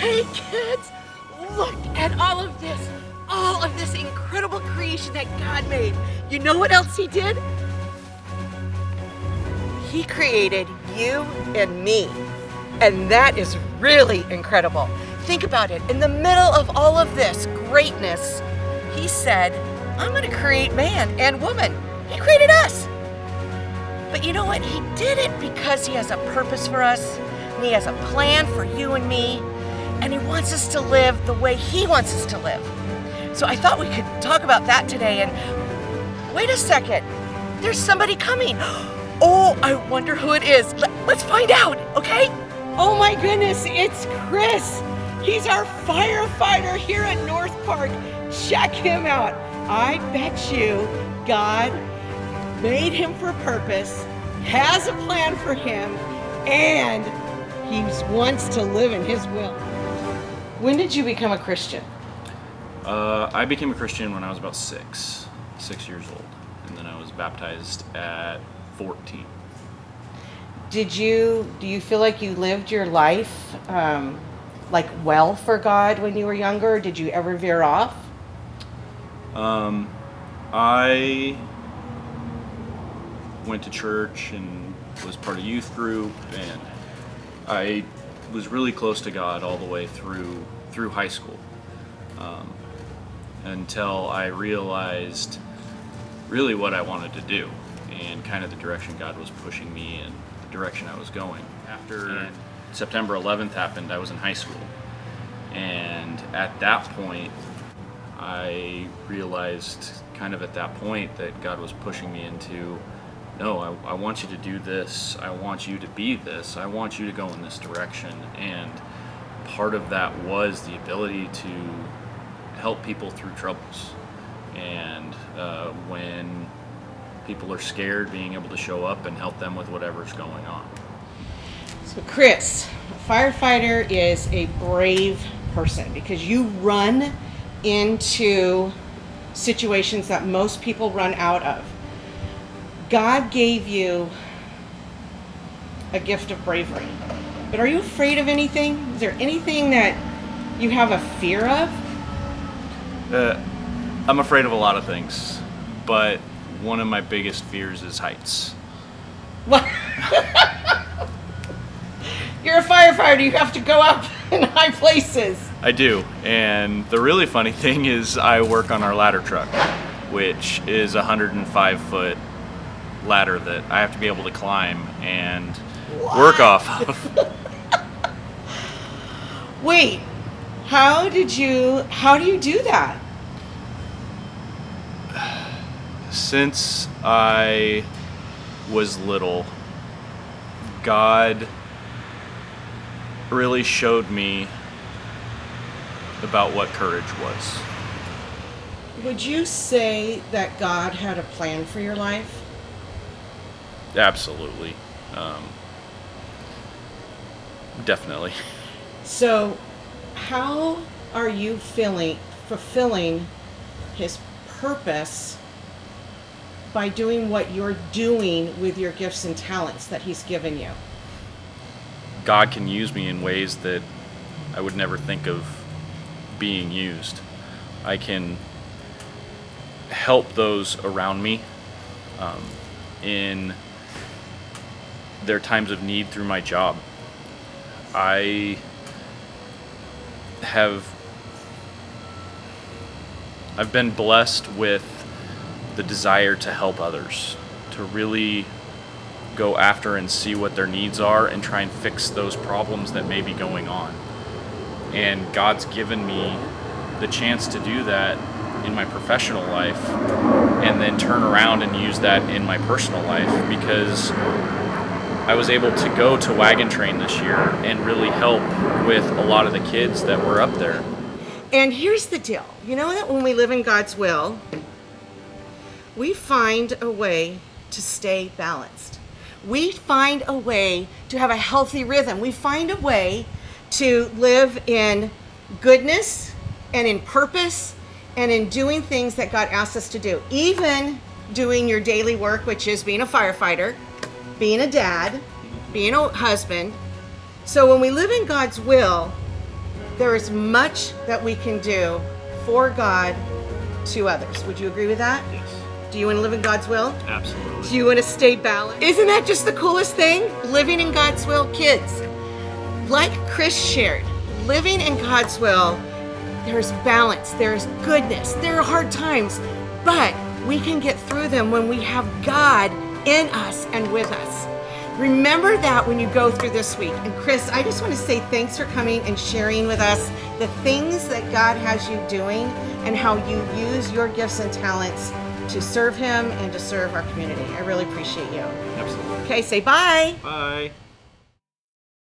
Hey kids, look at all of this incredible creation that God made. You know what else he did? He created you and me. And that is really incredible. Think about it. In the middle of all of this greatness, he said, I'm going to create man and woman. He created us. But you know what? He did it because he has a purpose for us, and he has a plan for you and me, and he wants us to live the way he wants us to live. So I thought we could talk about that today. And wait a second, there's somebody coming. Oh, I wonder who it is. Let's find out, okay? Oh my goodness, it's Chris. He's our firefighter here at Northpark. Check him out. I bet you God made him for a purpose, has a plan for him, and he wants to live in his will. When did you become a Christian? I became a Christian when I was about 6 years old, and then I was baptized at 14. Do you feel like you lived your life well for God when you were younger? Did you ever veer off? I went to church and was part of youth group, and I was really close to God all the way through high school, until I realized really what I wanted to do and kind of the direction God was pushing me and the direction I was going. After September 11th happened, I was in high school, and at that point I realized kind of at that point that God was pushing me into, no, I want you to do this, I want you to be this, I want you to go in this direction. And part of that was the ability to help people through troubles, and when people are scared, being able to show up and help them with whatever's going on. So Chris, a firefighter is a brave person because you run into situations that most people run out of. God gave you a gift of bravery. But are you afraid of anything? Is there anything that you have a fear of? I'm afraid of a lot of things, but one of my biggest fears is heights. What? You're a firefighter, you have to go up in high places. I do, and the really funny thing is I work on our ladder truck, which is a 105-foot ladder that I have to be able to climb and work off of. Wait, how do you do that? Since I was little, God really showed me about what courage was. Would you say that God had a plan for your life? Absolutely. Definitely. So, how are you fulfilling his purpose by doing what you're doing with your gifts and talents that he's given you? God can use me in ways that I would never think of being used. I can help those around me in their times of need through my job. I've been blessed with the desire to help others, to really go after and see what their needs are and try and fix those problems that may be going on. And God's given me the chance to do that in my professional life and then turn around and use that in my personal life, because I was able to go to Wagon Train this year and really help with a lot of the kids that were up there. And here's the deal. You know that when we live in God's will, we find a way to stay balanced. We find a way to have a healthy rhythm. We find a way to live in goodness and in purpose and in doing things that God asks us to do. Even doing your daily work, which is being a firefighter, being a dad, being a husband. So when we live in God's will, there is much that we can do for God to others. Would you agree with that? Yes. Do you want to live in God's will? Absolutely. Do you want to stay balanced? Isn't that just the coolest thing? Living in God's will, kids. Like Chris shared, living in God's will, there's balance, there's goodness, there are hard times, but we can get through them when we have God in us and with us. Remember that when you go through this week. And Chris, I just want to say thanks for coming and sharing with us the things that God has you doing and how you use your gifts and talents to serve Him and to serve our community. I really appreciate you. Absolutely. Okay, say bye. Bye.